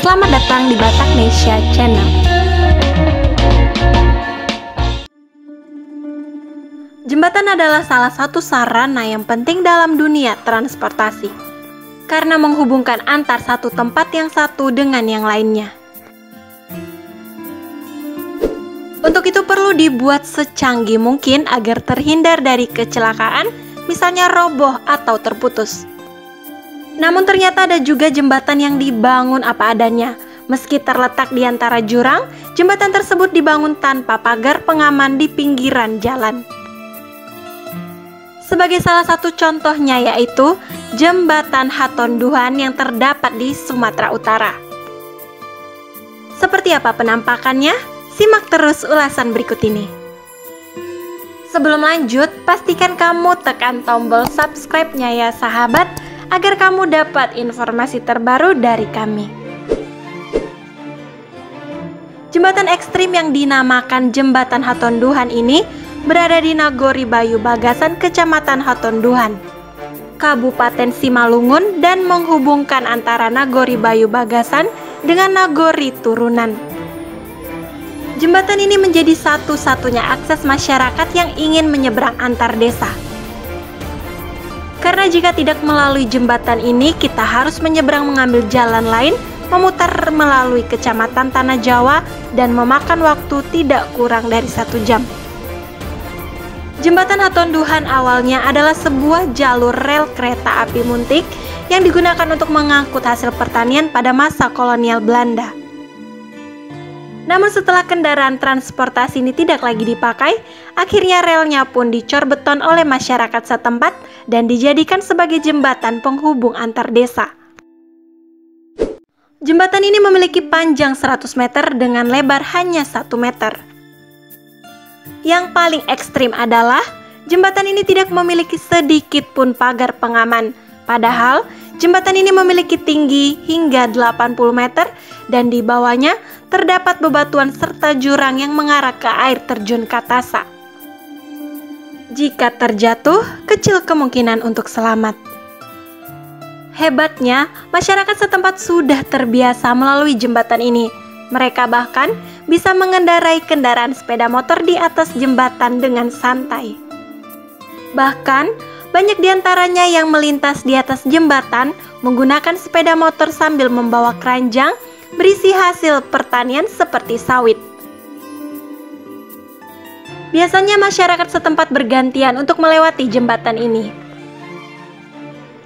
Selamat datang di Bataknesia Channel. Jembatan adalah salah satu sarana yang penting dalam dunia transportasi, karena menghubungkan antar satu tempat yang satu dengan yang lainnya. Untuk itu perlu dibuat secanggih mungkin agar terhindar dari kecelakaan, misalnya roboh atau terputus. Namun ternyata ada juga jembatan yang dibangun apa adanya. Meski terletak di antara jurang, jembatan tersebut dibangun tanpa pagar pengaman di pinggiran jalan. Sebagai salah satu contohnya yaitu Jembatan Hatonduhan yang terdapat di Sumatera Utara. Seperti apa penampakannya? Simak terus ulasan berikut ini. Sebelum lanjut, pastikan kamu tekan tombol subscribe-nya ya sahabat, agar kamu dapat informasi terbaru dari kami. Jembatan ekstrim yang dinamakan Jembatan Hatonduhan ini berada di Nagori Bayu Bagasan, Kecamatan Hatonduhan, Kabupaten Simalungun, dan menghubungkan antara Nagori Bayu Bagasan dengan Nagori Turunan. Jembatan ini menjadi satu-satunya akses masyarakat yang ingin menyeberang antar desa. Karena jika tidak melalui jembatan ini, kita harus menyeberang mengambil jalan lain, memutar melalui Kecamatan Tanah Jawa, dan memakan waktu tidak kurang dari 1 jam. Jembatan Hatonduhan awalnya adalah sebuah jalur rel kereta api muntik yang digunakan untuk mengangkut hasil pertanian pada masa kolonial Belanda. Namun setelah kendaraan transportasi ini tidak lagi dipakai, akhirnya relnya pun dicor beton oleh masyarakat setempat dan dijadikan sebagai jembatan penghubung antar desa. Jembatan ini memiliki panjang 100 meter dengan lebar hanya 1 meter. Yang paling ekstrim adalah jembatan ini tidak memiliki sedikit pun pagar pengaman. Padahal jembatan ini memiliki tinggi hingga 80 meter dan di bawahnya terdapat bebatuan serta jurang yang mengarah ke air terjun Katasa. Jika terjatuh, kecil kemungkinan untuk selamat. Hebatnya, masyarakat setempat sudah terbiasa melalui jembatan ini. Mereka bahkan bisa mengendarai kendaraan sepeda motor di atas jembatan dengan santai. Bahkan, banyak diantaranya yang melintas di atas jembatan menggunakan sepeda motor sambil membawa keranjang berisi hasil pertanian seperti sawit. Biasanya masyarakat setempat bergantian untuk melewati jembatan ini.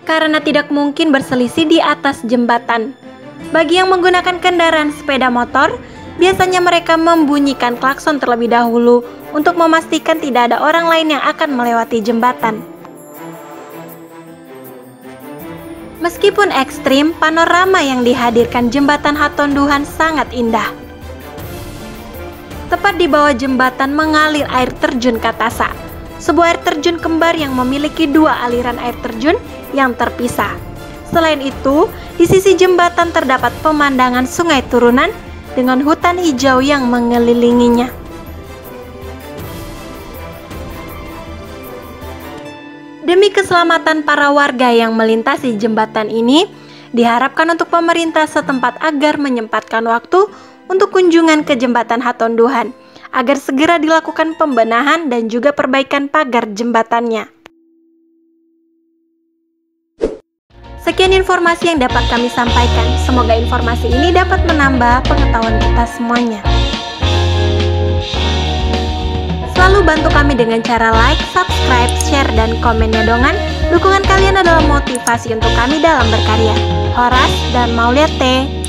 Karena tidak mungkin berselisih di atas jembatan. Bagi yang menggunakan kendaraan sepeda motor, biasanya mereka membunyikan klakson terlebih dahulu untuk memastikan tidak ada orang lain yang akan melewati jembatan. Meskipun ekstrim, panorama yang dihadirkan Jembatan Hatonduhan sangat indah. Tepat di bawah jembatan mengalir air terjun Katasa, sebuah air terjun kembar yang memiliki 2 aliran air terjun yang terpisah. Selain itu, di sisi jembatan terdapat pemandangan sungai Turunan dengan hutan hijau yang mengelilinginya. Demi keselamatan para warga yang melintasi jembatan ini, diharapkan untuk pemerintah setempat agar menyempatkan waktu untuk kunjungan ke Jembatan Hatonduhan, agar segera dilakukan pembenahan dan juga perbaikan pagar jembatannya. Sekian informasi yang dapat kami sampaikan. Semoga informasi ini dapat menambah pengetahuan kita semuanya. Selalu bantu kami dengan cara like, subscribe, share, dan komennya dongan. Dukungan kalian adalah motivasi untuk kami dalam berkarya. Horas dan Mauliate.